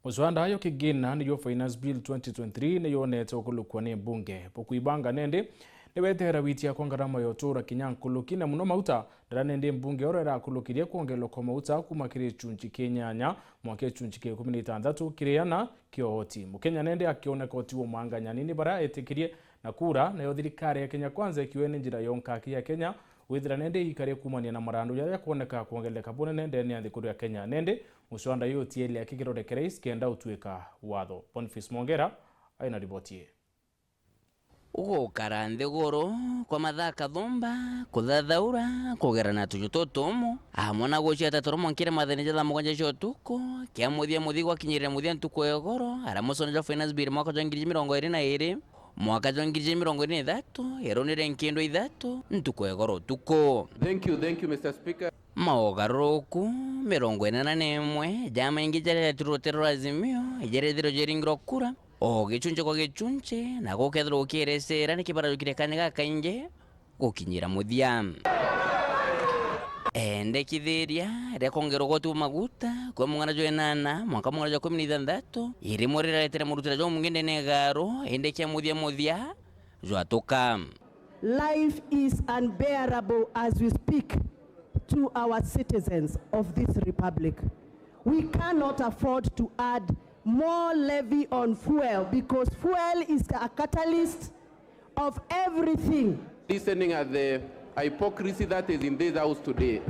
Muswanda hayo Kigiina niyo Finance Bill 2023 niyo neto kulukwa ni bunge. Pokuibanga nende nebetera witia kwa ngarama yotura kinyankuluki na muno mauta dara nende mbunge orera kulukirie kuongelo kwa mauta kumakiri chunchi kenyanya mwake chunchi ke 16 kireyana kiogoti. Mukenya nende akione koti wo mwanganya nini bara etikirie na kura na yothirikari ya Kenya kwanza ikiwene njira yonka ya Kenya withira nende ikare kumania na marandu ya kuoneka kuongeleka bone nende ni andikuru ya Kenya nende Muswanda yo tiele akigirode kerais kenda utweka watho. Boniface Mongera aina ribotie. Ugo karande goro kwa mathaka thomba kuthathaura kugerana tujutotomo amona gocia tatoromo nkire mathene jatha muganja cotuko kia muthia muthi gwakinyirira muthia ntuko egoro aramoso na Finance Bill mwaka 2022 mwaka 2023 eronire nkindo ithatu ntuko egoro tuko. Thank you Mr. Speaker. Maogaroku 41 jama ingijare turotero azimio ijerethiro jeringro kura o gichunche kwa gichunche na gokethro ukieresera nikibarajukire kanya kainge gukinyira muthia ende kithiria rekongero gotu maguta kwa mungana jo enana mwaka mungana jo 16 iri morira letere murutira jo mungende negaro ende kia muthia jo atoka. Life is unbearable as we speak to our citizens of this republic. We cannot afford to add more levy on fuel because fuel is a catalyst of everything. Listening at the hypocrisy that is in this house today.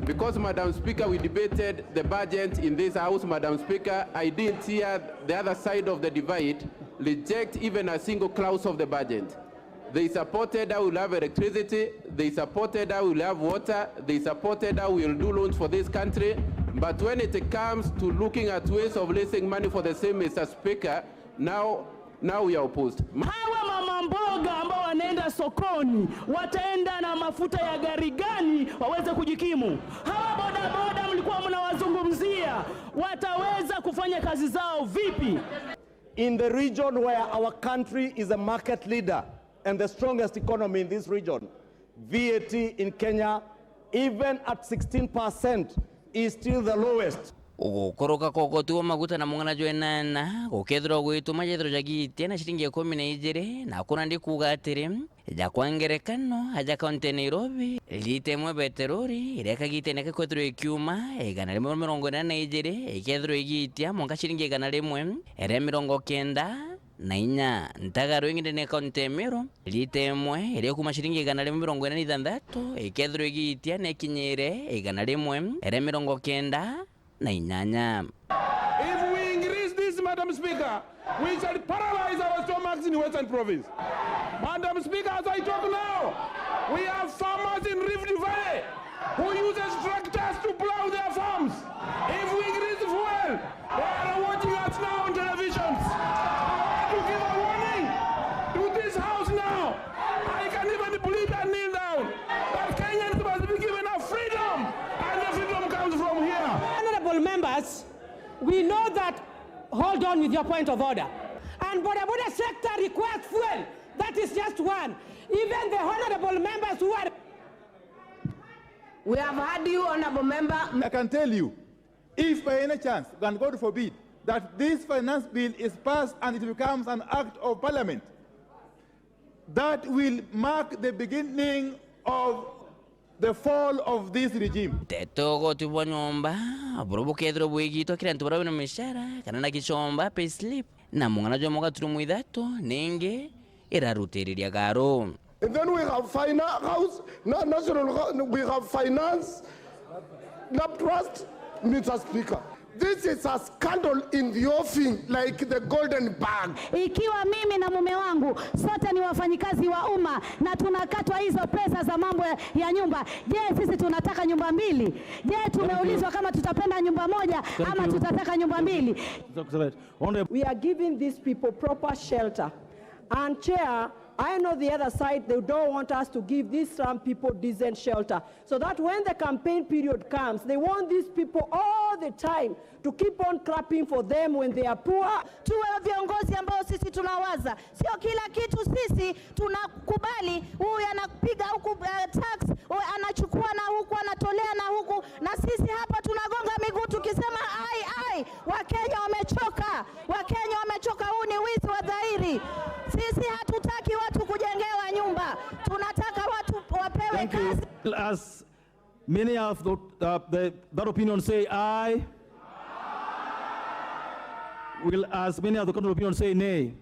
Because, Madam Speaker, we debated the budget in this house, Madam Speaker, I didn't hear the other side of the divide reject even a single clause of the budget. They supported how we'll have electricity, they supported how we'll have water, they supported how we'll do loans for this country. But when it comes to looking at ways of raising money for the same, Mr. Speaker, now we are opposed. Hawa mama mboga ambao wanaenda sokoni, wataenda na mafuta ya gari gani waweze kujikimu? Hawa bodaboda mlikuwa mnawazungumzia, wataweza kufanya kazi zao vipi? In the region where our country is a market leader and the strongest economy in this region, VAT in Kenya, even at 16%, is still the lowest. Ugokoroka kogotu maguta na mungana jo enana gokethro gwituma jethro JAGAITIA na shilingi 12 na kuna ndi kugatire ja kwangerekano aja kaunti Nairobi litemwe beterori ireka giteneka kwethro ikiuma igana 42 ikethro igitia monga shilingi igana 1 ere 90 na inya ntagaro inginde ne kontemero litemwe ere kuma shilingi igana 46 ikethro igitia ne kinyire igana 1 ere 90 na inyanya. If we increase this, Madam Speaker, we shall paralyze our stomachs in Western Province. Madam Speaker, as I talk now, we have farmers in Rift Valley who use tractors to plow their farms. If we increase the fuel, they are watching us now on televisions. I want to give a warning to this house now. I can even plead and kneel down that Kenyans must be given a freedom, and the freedom comes from here. Honorable members, we know that, hold on with your point of order. And Boda sector requires fuel. That is just one. Even the honorable members who are... We have had you, honorable member. I can tell you, if by any chance, and God forbid, that this finance bill is passed and it becomes an act of parliament, that will mark the beginning of the fall of this regime. Tetogo tuwa nyomba, burubu kedro buigito kira ntubarabu na mishara, kanana kichomba, payslip, na mungana jo monga turumu idhato, nenge, iraruteri ya garo. And then we have finance, national, we have finance, NAP trust, Mr. Speaker. This is a scandal in the offing, like the golden bag. Ikiwa mimi na mume wangu sote ni wafanyikazi wa umma na tunakatwa hizo pesa za mambo ya nyumba, je, sisi tunataka nyumba mbili? Je, tumeulizwa kama tutapenda nyumba moja ama tutataka nyumba mbili? We are giving these people proper shelter. And Chair, I know the other side, they don't want us to give these some people decent shelter. So that when the campaign period comes, they want these people all the time to keep on clapping for them when they are poor. Tuwe viongozi ambao sisi tunawaza. Sio kila kitu sisi tunakubali. Huyu anapiga huku tax, anachukua na huku, anatolea na huku. Na sisi hapa tunagonga miguu tukisema ai. Wakenya wamechoka. Wakenya wamechoka, huu ni wizi wa dhahiri. Sisi hatutaki watu kujengewa nyumba. Tunataka watu wapewe kazi. As many of that opinion say aye, will as many of the contrary opinion say nay?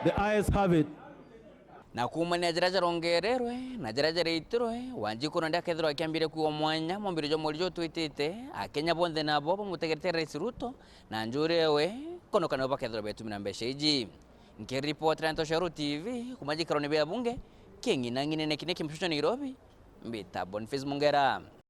The ayes have it. Na KUUMA ni ajiraja rongererwe na ajiraja reitirwe wanjiku nondia kethiro akiambire kuwa mwanya mombiro jo molijo TWITITE AKENYA bonde na bobo mutegerete Rais Ruto na njurewe kono kana oba kethiro betu mina mbeshe iji nkiripot Ranto Sharo TV kumajikaro ne bea bunge Kigiina ngine nekine kimshusho Nairobi mbita Boniface Mungera.